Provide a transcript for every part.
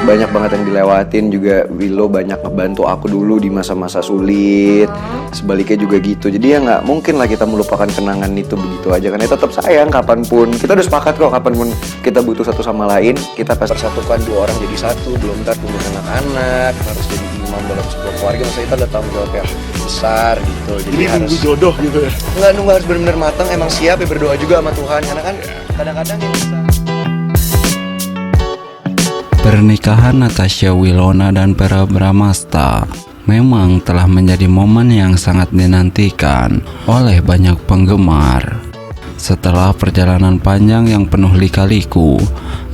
banyak banget yang dilewatin juga. Willow banyak ngebantu aku dulu di masa-masa sulit, sebaliknya juga gitu. Jadi ya nggak mungkin lah kita melupakan kenangan itu begitu aja, karena tetap sayang kapanpun. Kita udah sepakat kok, kapanpun kita butuh satu sama lain, kita pasti persatukan dua orang jadi satu. Belum ntar tumbuh anak-anak, harus jadi imam dalam sebuah keluarga. Maksudnya kita ada tanggung jawab yang besar gitu. Jadi harus nunggu jodoh gitu ya? Nggak nunggu, harus benar-benar matang. Emang siap ya, berdoa juga sama Tuhan, karena kan kadang-kadang yang bisa. Pernikahan Natasha Wilona dan Verrell Bramasta memang telah menjadi momen yang sangat dinantikan oleh banyak penggemar. Setelah perjalanan panjang yang penuh lika-liku,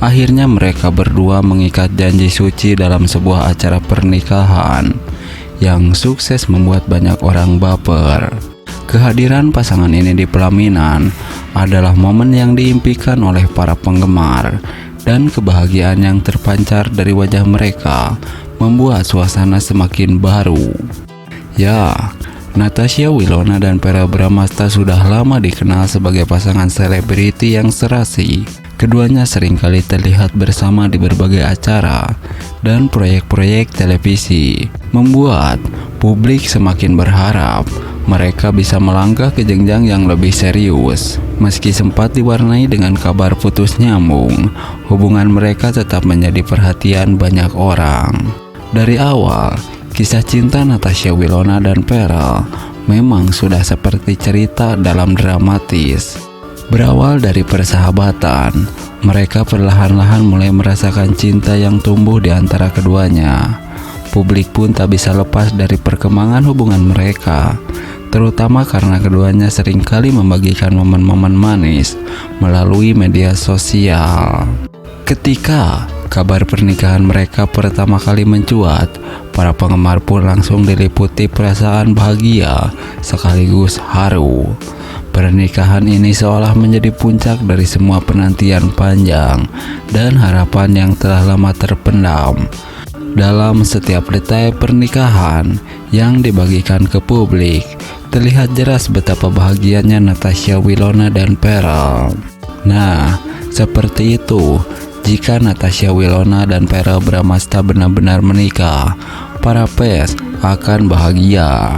akhirnya mereka berdua mengikat janji suci dalam sebuah acara pernikahan yang sukses membuat banyak orang baper. Kehadiran pasangan ini di pelaminan adalah momen yang diimpikan oleh para penggemar, dan kebahagiaan yang terpancar dari wajah mereka membuat suasana semakin baru. Ya, Natasha Wilona dan Verrell Bramasta sudah lama dikenal sebagai pasangan selebriti yang serasi. Keduanya seringkali terlihat bersama di berbagai acara dan proyek-proyek televisi, membuat publik semakin berharap mereka bisa melangkah ke jenjang yang lebih serius. Meski sempat diwarnai dengan kabar putus nyambung, hubungan mereka tetap menjadi perhatian banyak orang. Dari awal, kisah cinta Natasha Wilona dan Verrell memang sudah seperti cerita dalam dramatis. Berawal dari persahabatan, mereka perlahan-lahan mulai merasakan cinta yang tumbuh di antara keduanya. Publik pun tak bisa lepas dari perkembangan hubungan mereka, terutama karena keduanya seringkali membagikan momen-momen manis melalui media sosial. Ketika kabar pernikahan mereka pertama kali mencuat, para penggemar pun langsung diliputi perasaan bahagia sekaligus haru. Pernikahan ini seolah menjadi puncak dari semua penantian panjang dan harapan yang telah lama terpendam. Dalam setiap detail pernikahan yang dibagikan ke publik, terlihat jelas betapa bahagianya Natasha Wilona dan Verrell. Nah, seperti itu, jika Natasha Wilona dan Verrell Bramasta benar-benar menikah, para fans akan bahagia.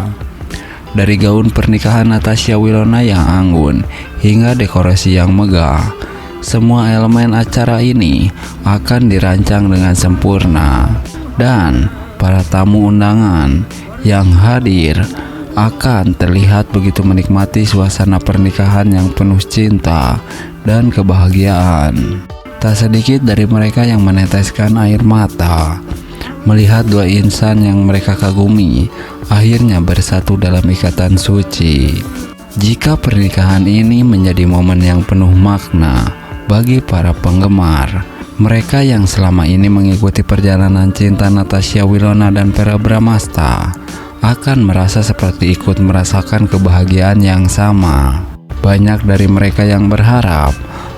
Dari gaun pernikahan Natasha Wilona yang anggun hingga dekorasi yang megah, semua elemen acara ini akan dirancang dengan sempurna. Dan para tamu undangan yang hadir akan terlihat begitu menikmati suasana pernikahan yang penuh cinta dan kebahagiaan. Tak sedikit dari mereka yang meneteskan air mata melihat dua insan yang mereka kagumi akhirnya bersatu dalam ikatan suci. Jika pernikahan ini menjadi momen yang penuh makna bagi para penggemar, mereka yang selama ini mengikuti perjalanan cinta Natasha Wilona dan Verrell Bramasta akan merasa seperti ikut merasakan kebahagiaan yang sama. Banyak dari mereka yang berharap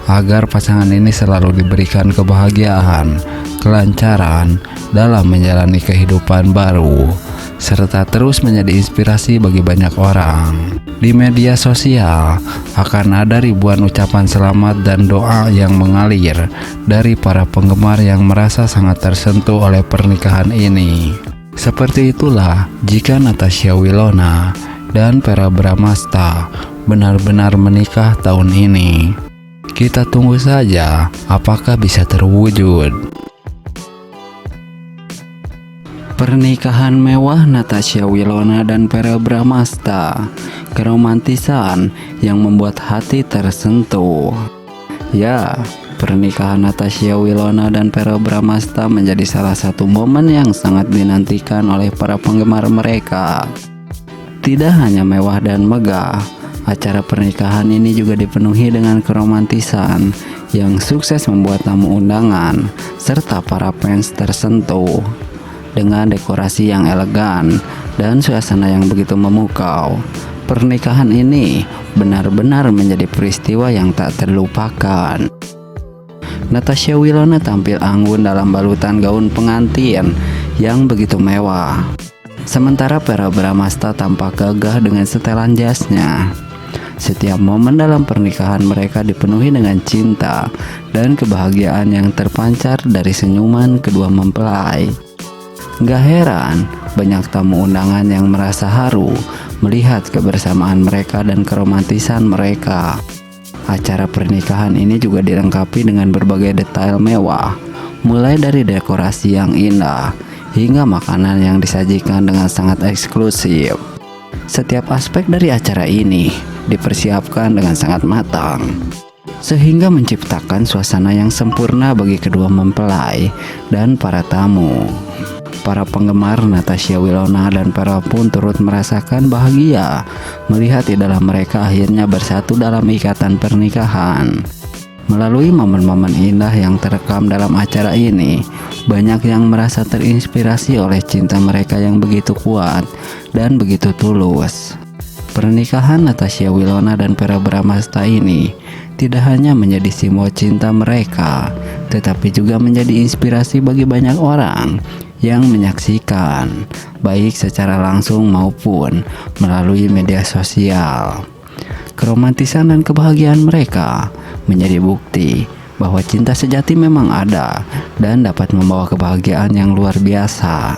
agar pasangan ini selalu diberikan kebahagiaan, kelancaran dalam menjalani kehidupan baru, serta terus menjadi inspirasi bagi banyak orang. Di media sosial akan ada ribuan ucapan selamat dan doa yang mengalir dari para penggemar yang merasa sangat tersentuh oleh pernikahan ini. Seperti itulah jika Natasha Wilona dan Verrell Bramasta benar-benar menikah tahun ini. Kita tunggu saja apakah bisa terwujud. Pernikahan mewah Natasha Wilona dan Verrell Bramasta, keromantisan yang membuat hati tersentuh. Ya, pernikahan Natasha Wilona dan Verrell Bramasta menjadi salah satu momen yang sangat dinantikan oleh para penggemar mereka. Tidak hanya mewah dan megah, acara pernikahan ini juga dipenuhi dengan keromantisan yang sukses membuat tamu undangan serta para fans tersentuh. Dengan dekorasi yang elegan dan suasana yang begitu memukau, pernikahan ini benar-benar menjadi peristiwa yang tak terlupakan. Natasha Wilona tampil anggun dalam balutan gaun pengantin yang begitu mewah, sementara Verrell Bramasta tampak gagah dengan setelan jasnya. Setiap momen dalam pernikahan mereka dipenuhi dengan cinta dan kebahagiaan yang terpancar dari senyuman kedua mempelai. Gak heran, banyak tamu undangan yang merasa haru melihat kebersamaan mereka dan keromantisan mereka. Acara pernikahan ini juga dilengkapi dengan berbagai detail mewah, mulai dari dekorasi yang indah hingga makanan yang disajikan dengan sangat eksklusif. Setiap aspek dari acara ini dipersiapkan dengan sangat matang, sehingga menciptakan suasana yang sempurna bagi kedua mempelai dan para tamu. Para penggemar Natasha Wilona dan Pharrell pun turut merasakan bahagia melihat idola mereka akhirnya bersatu dalam ikatan pernikahan. Melalui momen-momen indah yang terekam dalam acara ini, banyak yang merasa terinspirasi oleh cinta mereka yang begitu kuat dan begitu tulus. Pernikahan Natasha Wilona dan Verrell Bramasta ini tidak hanya menjadi simbol cinta mereka, tetapi juga menjadi inspirasi bagi banyak orang yang menyaksikan, baik secara langsung maupun melalui media sosial. Keromantisan dan kebahagiaan mereka menjadi bukti bahwa cinta sejati memang ada dan dapat membawa kebahagiaan yang luar biasa.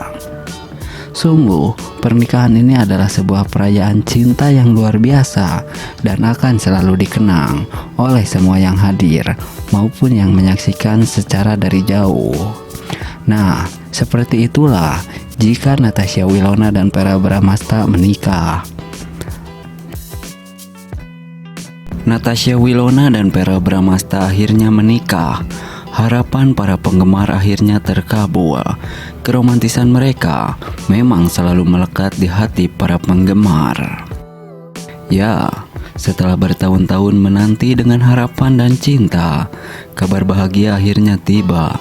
Sungguh, pernikahan ini adalah sebuah perayaan cinta yang luar biasa dan akan selalu dikenang oleh semua yang hadir maupun yang menyaksikan secara dari jauh. Nah, seperti itulah jika Natasha Wilona dan Verrell Bramasta menikah. Natasha Wilona dan Verrell Bramasta akhirnya menikah. Harapan para penggemar akhirnya terkabul. Keromantisan mereka memang selalu melekat di hati para penggemar. Ya, setelah bertahun-tahun menanti dengan harapan dan cinta, kabar bahagia akhirnya tiba.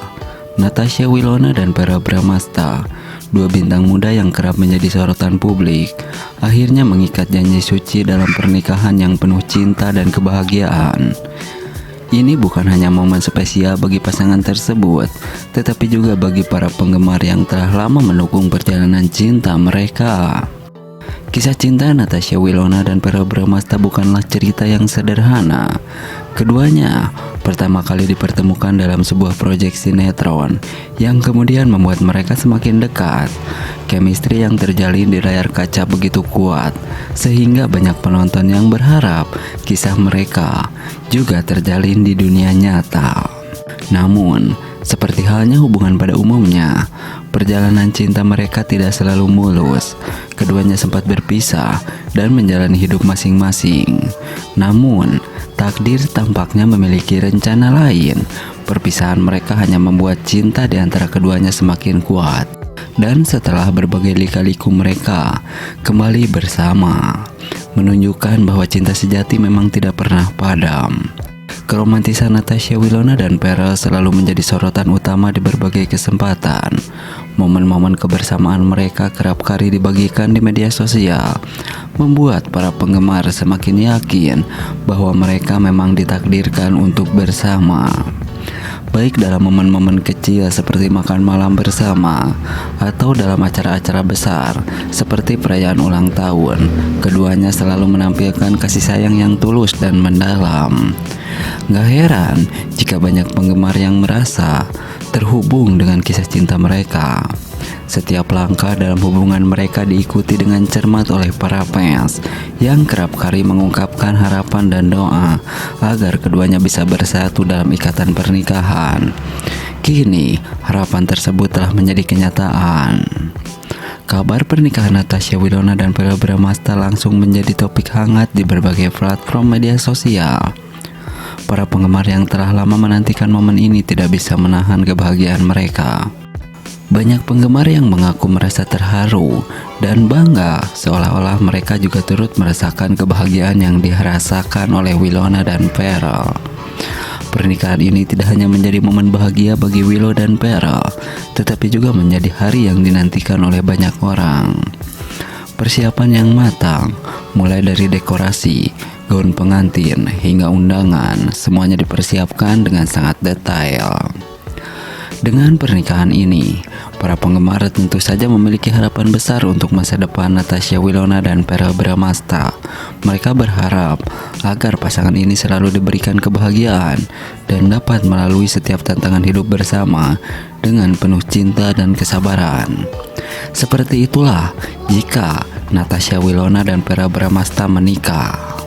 Natasha Wilona dan Verrell Bramasta, dua bintang muda yang kerap menjadi sorotan publik, akhirnya mengikat janji suci dalam pernikahan yang penuh cinta dan kebahagiaan. Ini bukan hanya momen spesial bagi pasangan tersebut, tetapi juga bagi para penggemar yang telah lama mendukung perjalanan cinta mereka. Kisah cinta Natasha Wilona dan Verrell Bramasta bukanlah cerita yang sederhana. Keduanya pertama kali dipertemukan dalam sebuah proyek sinetron yang kemudian membuat mereka semakin dekat. Chemistry yang terjalin di layar kaca begitu kuat, sehingga banyak penonton yang berharap kisah mereka juga terjalin di dunia nyata. Namun, seperti halnya hubungan pada umumnya, perjalanan cinta mereka tidak selalu mulus. Keduanya sempat berpisah dan menjalani hidup masing-masing. Namun, takdir tampaknya memiliki rencana lain. Perpisahan mereka hanya membuat cinta di antara keduanya semakin kuat. Dan setelah berbagai lika-liku mereka kembali bersama, menunjukkan bahwa cinta sejati memang tidak pernah padam. Keromantisan Natasha Wilona dan Verrell selalu menjadi sorotan utama di berbagai kesempatan. Momen-momen kebersamaan mereka kerap kali dibagikan di media sosial, membuat para penggemar semakin yakin bahwa mereka memang ditakdirkan untuk bersama. Baik dalam momen-momen kecil seperti makan malam bersama, atau dalam acara-acara besar seperti perayaan ulang tahun, keduanya selalu menampilkan kasih sayang yang tulus dan mendalam. Gak heran jika banyak penggemar yang merasa terhubung dengan kisah cinta mereka. Setiap langkah dalam hubungan mereka diikuti dengan cermat oleh para fans yang kerap kali mengungkapkan harapan dan doa agar keduanya bisa bersatu dalam ikatan pernikahan. Kini, harapan tersebut telah menjadi kenyataan. Kabar pernikahan Natasha Wilona dan Verrell Bramasta langsung menjadi topik hangat di berbagai platform media sosial. Para penggemar yang telah lama menantikan momen ini tidak bisa menahan kebahagiaan mereka. Banyak penggemar yang mengaku merasa terharu dan bangga, seolah-olah mereka juga turut merasakan kebahagiaan yang dirasakan oleh Wilona dan Verrell. Pernikahan ini tidak hanya menjadi momen bahagia bagi Willow dan Verrell, tetapi juga menjadi hari yang dinantikan oleh banyak orang. Persiapan yang matang, mulai dari dekorasi, gaun pengantin, hingga undangan, semuanya dipersiapkan dengan sangat detail. Dengan pernikahan ini, para penggemar tentu saja memiliki harapan besar untuk masa depan Natasha Wilona dan Verrell Bramasta. Mereka berharap agar pasangan ini selalu diberikan kebahagiaan dan dapat melalui setiap tantangan hidup bersama dengan penuh cinta dan kesabaran. Seperti itulah jika Natasha Wilona dan Verrell Bramasta menikah.